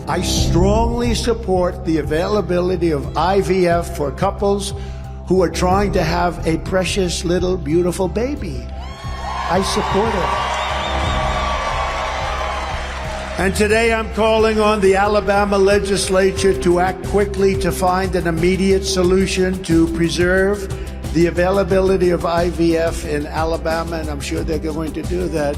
I strongly support the availability of IVF for couples who are trying to have a precious little beautiful baby. I support it. And today I'm calling on the Alabama legislature to act quickly to find an immediate solution to preserve the availability of IVF in Alabama, and I'm sure they're going to do that.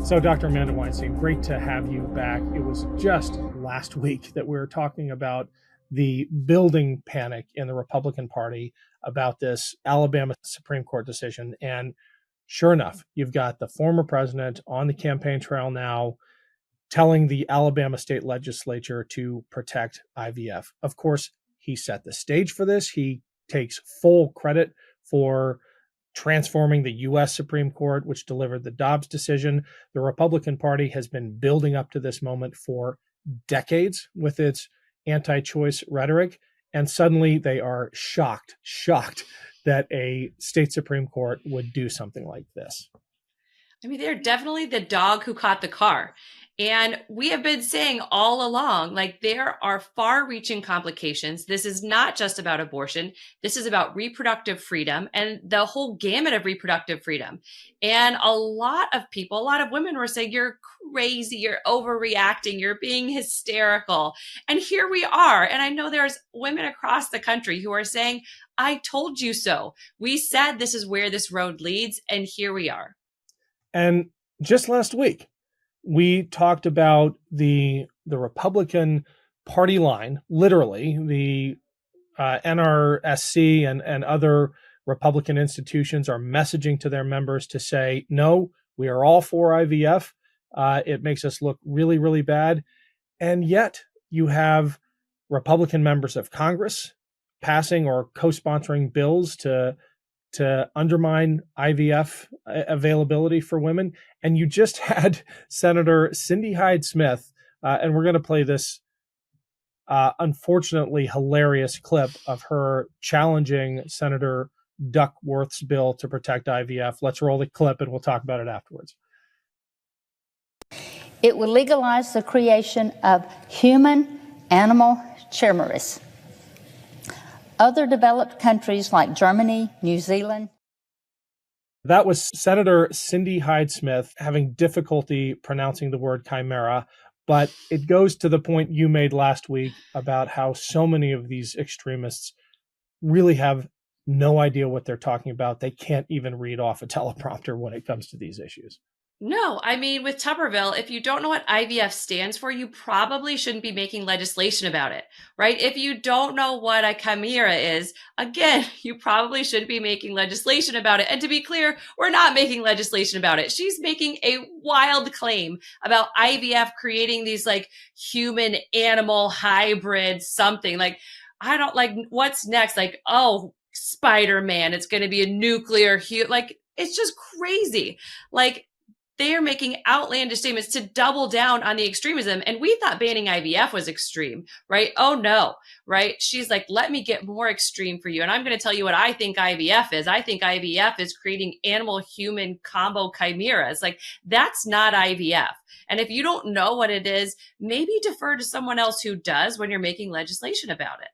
So, Dr. Amanda Weinstein, great to have you back. It was just last week that we were talking about the building panic in the Republican Party about this Alabama Supreme Court decision. And sure enough, you've got the former president on the campaign trail now telling the Alabama state legislature to protect IVF. Of course, he set the stage for this. He takes full credit for transforming the U.S. Supreme Court, which delivered the Dobbs decision. The Republican Party has been building up to this moment for decades with its anti-choice rhetoric, and suddenly they are shocked that a state Supreme Court would do something like this. I mean, they're definitely the dog who caught the car. And we have been saying all along, like, there are far-reaching complications. This is not just about abortion. This is about reproductive freedom and the whole gamut of reproductive freedom. And a lot of people, a lot of women were saying, you're crazy, you're overreacting, you're being hysterical. And here we are. And I know there's women across the country who are saying, I told you so. We said this is where this road leads, and here we are. And just last week, we talked about the Republican Party line, literally the NRSC and other Republican institutions are messaging to their members to say, no, we are all for IVF. It makes us look really, really bad. And yet you have Republican members of Congress passing or co-sponsoring bills to undermine IVF availability for women. And you just had Senator Cindy Hyde-Smith, and we're going to play this unfortunately hilarious clip of her challenging Senator Duckworth's bill to protect IVF. Let's roll the clip and we'll talk about it afterwards. It would legalize the creation of human-animal chimeras. Other developed countries like Germany, New Zealand. That was Senator Cindy Hyde-Smith having difficulty pronouncing the word chimera, but it goes to the point you made last week about how so many of these extremists really have no idea what they're talking about. They can't even read off a teleprompter when it comes to these issues. No, I mean, with Tuberville, if you don't know what IVF stands for, you probably shouldn't be making legislation about it, right? If you don't know what a chimera is, again, you probably shouldn't be making legislation about it. And to be clear, we're not making legislation about it. She's making a wild claim about IVF creating these like human animal hybrids, something like, I don't like, what's next? Like, oh, Spider-Man, it's going to be a nuclear, like, it's just crazy. Like, they are making outlandish statements to double down on the extremism. And we thought banning IVF was extreme, right? Oh no, right? She's like, let me get more extreme for you. And I'm going to tell you what I think IVF is. I think IVF is creating animal-human combo chimeras. Like, that's not IVF. And if you don't know what it is, maybe defer to someone else who does when you're making legislation about it.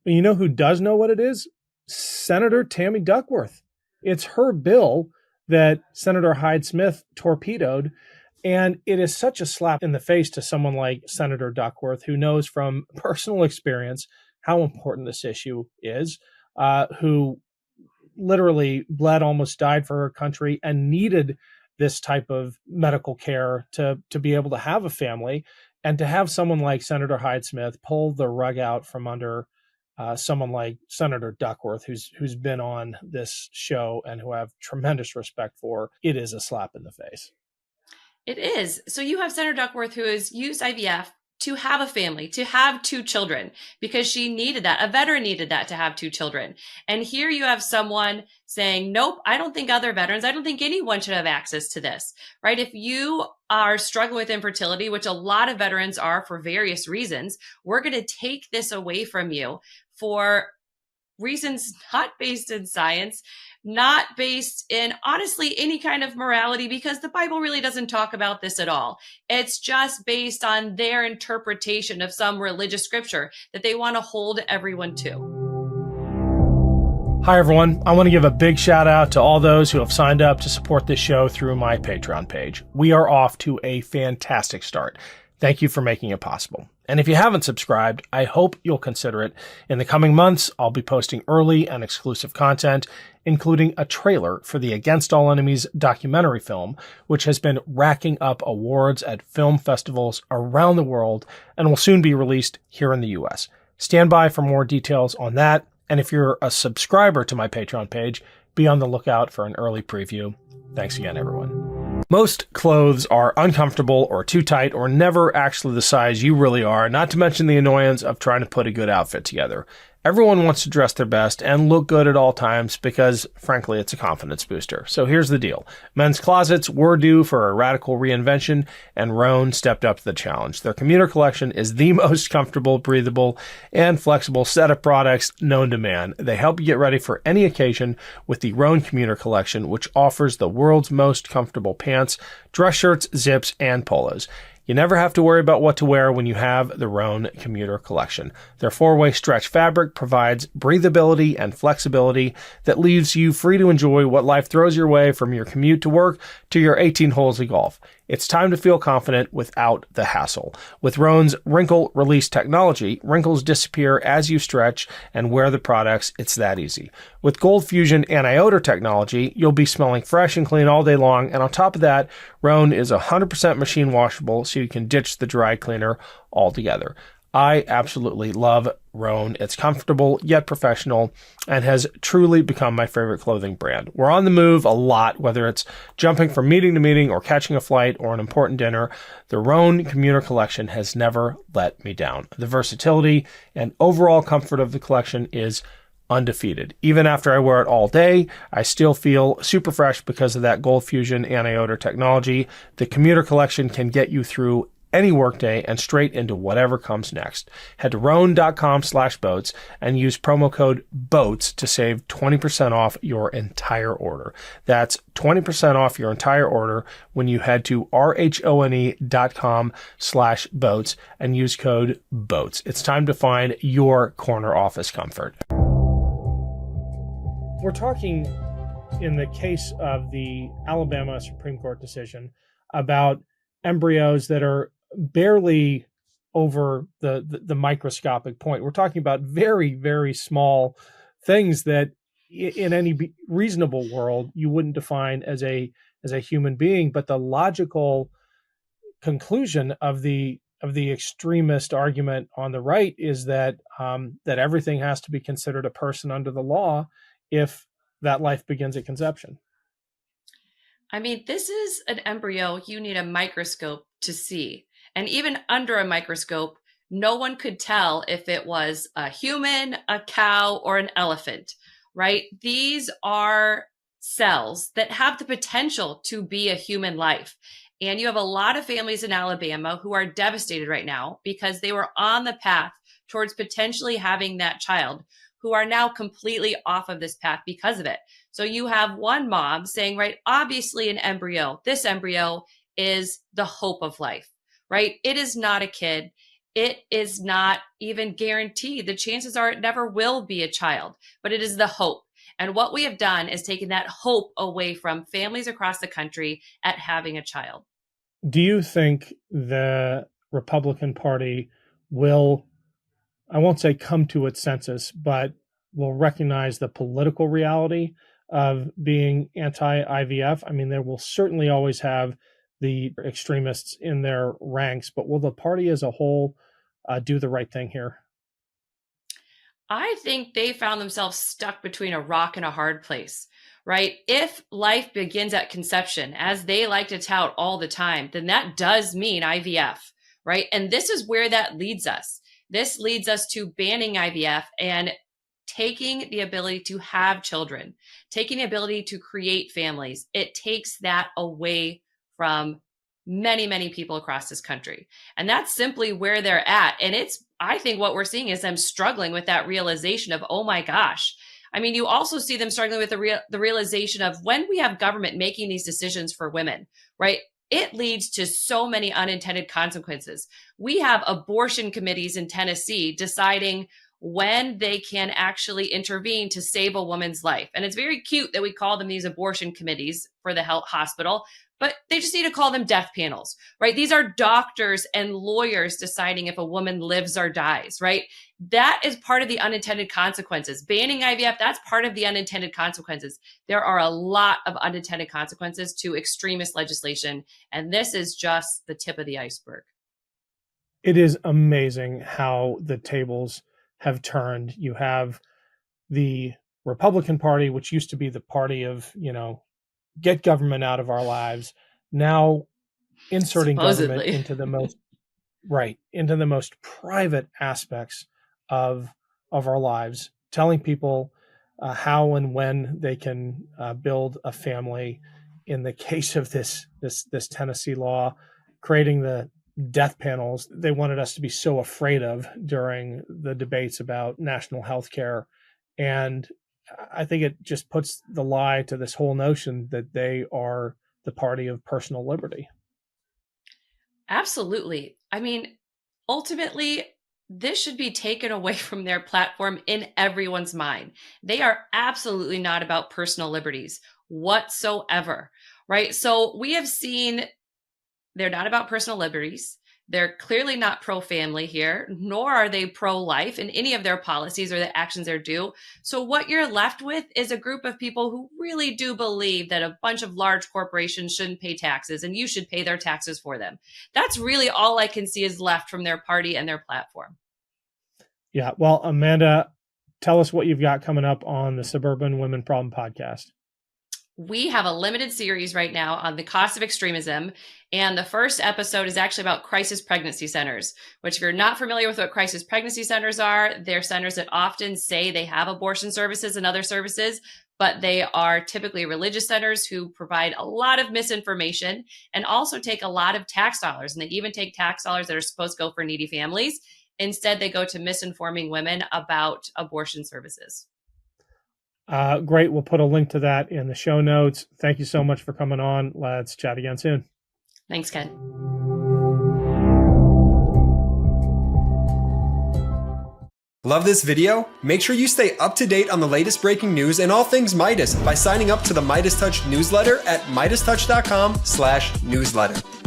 But you know who does know what it is? Senator Tammy Duckworth. It's her bill that Senator Hyde-Smith torpedoed. And it is such a slap in the face to someone like Senator Duckworth, who knows from personal experience how important this issue is, who literally bled, almost died for her country, and needed this type of medical care to be able to have a family. And to have someone like Senator Hyde-Smith pull the rug out from under someone like Senator Duckworth, who's been on this show and who I have tremendous respect for, it is a slap in the face. It is. So you have Senator Duckworth, who has used IVF to have a family, to have 2 children, because she needed that. A veteran needed that to have 2 children. And here you have someone saying, nope, I don't think other veterans, I don't think anyone should have access to this, right? If you are struggling with infertility, which a lot of veterans are for various reasons, we're going to take this away from you for reasons not based in science, not based in, honestly, any kind of morality, because the Bible really doesn't talk about this at all. It's just based on their interpretation of some religious scripture that they want to hold everyone to. Hi, everyone. I want to give a big shout out to all those who have signed up to support this show through my Patreon page. We are off to a fantastic start. Thank you for making it possible. And if you haven't subscribed, I hope you'll consider it. In the coming months, I'll be posting early and exclusive content, including a trailer for the Against All Enemies documentary film, which has been racking up awards at film festivals around the world and will soon be released here in the US. Stand by for more details on that. And if you're a subscriber to my Patreon page, be on the lookout for an early preview. Thanks again, everyone. Most clothes are uncomfortable or too tight or never actually the size you really are, not to mention the annoyance of trying to put a good outfit together. Everyone wants to dress their best and look good at all times because, frankly, it's a confidence booster. So here's the deal. Men's closets were due for a radical reinvention, and Rhone stepped up to the challenge. Their commuter collection is the most comfortable, breathable, and flexible set of products known to man. They help you get ready for any occasion with the Rhone Commuter Collection, which offers the world's most comfortable pants, dress shirts, zips, and polos. You never have to worry about what to wear when you have the Rhone Commuter Collection. Their 4-way stretch fabric provides breathability and flexibility that leaves you free to enjoy what life throws your way, from your commute to work to your 18 holes of golf. It's time to feel confident without the hassle. With Rhone's wrinkle release technology, wrinkles disappear as you stretch and wear the products. It's that easy. With Gold Fusion anti-odor technology, you'll be smelling fresh and clean all day long. And on top of that, Rhone is 100% machine washable, so you can ditch the dry cleaner altogether. I absolutely love Rhone. It's comfortable yet professional and has truly become my favorite clothing brand. We're on the move a lot, whether it's jumping from meeting to meeting or catching a flight or an important dinner. The Rhone Commuter Collection has never let me down. The versatility and overall comfort of the collection is undefeated. Even after I wear it all day, I still feel super fresh because of that Gold Fusion anti-odor technology. The Commuter Collection can get you through any workday and straight into whatever comes next. Head to rhone.com/boats and use promo code BOATS to save 20% off your entire order. That's 20% off your entire order when you head to rhone.com/boats and use code BOATS. It's time to find your corner office comfort. We're talking, in the case of the Alabama Supreme Court decision, about embryos that are barely over the microscopic point. We're talking about very, very small things that in any reasonable world you wouldn't define as a human being. But the logical conclusion of the extremist argument on the right is that that everything has to be considered a person under the law if that life begins at conception. I mean, this is an embryo you need a microscope to see. And even under a microscope, no one could tell if it was a human, a cow, or an elephant, right? These are cells that have the potential to be a human life. And you have a lot of families in Alabama who are devastated right now because they were on the path towards potentially having that child, who are now completely off of this path because of it. So you have one mom saying, right, obviously this embryo is the hope of life, right? It is not a kid. It is not even guaranteed. The chances are it never will be a child, but it is the hope. And what we have done is taken that hope away from families across the country at having a child. Do you think the Republican Party will, I won't say come to its senses, but will recognize the political reality of being anti-IVF? I mean, there will certainly always have the extremists in their ranks, but will the party as a whole do the right thing here? I think they found themselves stuck between a rock and a hard place, right? If life begins at conception, as they like to tout all the time, then that does mean IVF, right? And this is where that leads us. This leads us to banning IVF and taking the ability to have children, taking the ability to create families. It takes that away from many, many people across this country. And that's simply where they're at. And I think what we're seeing is them struggling with that realization of, oh my gosh. I mean, you also see them struggling with the realization of when we have government making these decisions for women, right? It leads to so many unintended consequences. We have abortion committees in Tennessee deciding when they can actually intervene to save a woman's life. And it's very cute that we call them these abortion committees for the health hospital, but they just need to call them death panels, right? These are doctors and lawyers deciding if a woman lives or dies, right? That is part of the unintended consequences. Banning IVF, that's part of the unintended consequences. There are a lot of unintended consequences to extremist legislation, and this is just the tip of the iceberg. It is amazing how the tables have turned. You have the Republican Party, which used to be the party of, get government out of our lives, now inserting government into the most private aspects of our lives, telling people how and when they can build a family. In the case of this Tennessee law, creating the death panels they wanted us to be so afraid of during the debates about national health care. And I think it just puts the lie to this whole notion that they are the party of personal liberty. Absolutely. I mean, ultimately, this should be taken away from their platform in everyone's mind. They are absolutely not about personal liberties whatsoever, right? So we have seen they're not about personal liberties. They're clearly not pro-family here, nor are they pro-life in any of their policies or the actions they do. So what you're left with is a group of people who really do believe that a bunch of large corporations shouldn't pay taxes and you should pay their taxes for them. That's really all I can see is left from their party and their platform. Yeah. Well, Amanda, tell us what you've got coming up on the Suburban Women Problem podcast. We have a limited series right now on the cost of extremism. And the first episode is actually about crisis pregnancy centers, which if you're not familiar with what crisis pregnancy centers are, they're centers that often say they have abortion services and other services, but they are typically religious centers who provide a lot of misinformation and also take a lot of tax dollars. And they even take tax dollars that are supposed to go for needy families. Instead, they go to misinforming women about abortion services. Great. We'll put a link to that in the show notes. Thank you so much for coming on. Let's chat again soon. Thanks, Ken. Love this video? Make sure you stay up to date on the latest breaking news and all things Meidas by signing up to the MeidasTouch newsletter at MeidasTouch.com/newsletter.